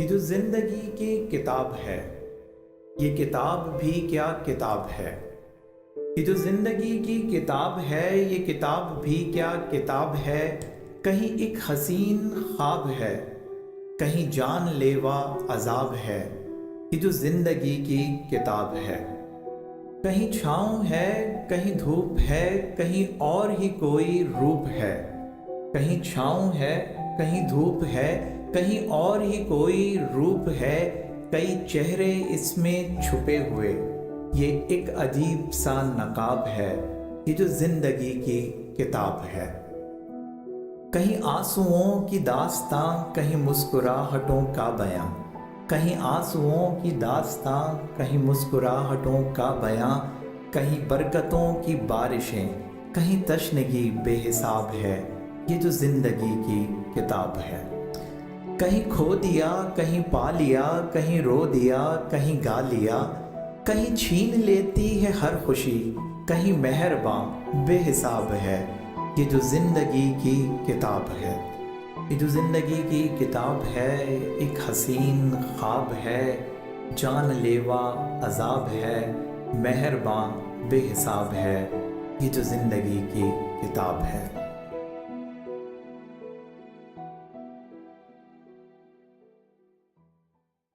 जो जिंदगी की किताब है, ये किताब भी क्या किताब है। ये जो जिंदगी की किताब है, ये किताब भी क्या किताब है। कहीं एक हसीन ख्वाब है, कहीं जानलेवा अजाब है। ये जो जिंदगी की किताब है, कहीं छाँव है, कहीं धूप है, कहीं और ही कोई रूप है। कहीं छाँव है, कहीं धूप है, कहीं और ही कोई रूप है। कई चेहरे इसमें छुपे हुए, ये एक अजीब सा नकाब है। ये जो जिंदगी की किताब है, कहीं आंसुओं की दास्तां, कहीं मुस्कुराहटों का बयां। कहीं आंसुओं की दास्तां, कहीं मुस्कुराहटों का बयां। कहीं बरकतों की बारिशें, कहीं तशनगी बेहिसाब है। ये जो जिंदगी की किताब है, कहीं खो दिया, कहीं पा लिया, कहीं रो दिया, कहीं गा लिया। कहीं छीन लेती है हर खुशी, कहीं मेहरबान बेहिसाब है। ये जो जिंदगी की किताब है, ये जो जिंदगी की किताब है, एक हसीन ख्वाब है, जानलेवा अजाब है, मेहरबान बेहिसाब है। ये जो जिंदगी की किताब है।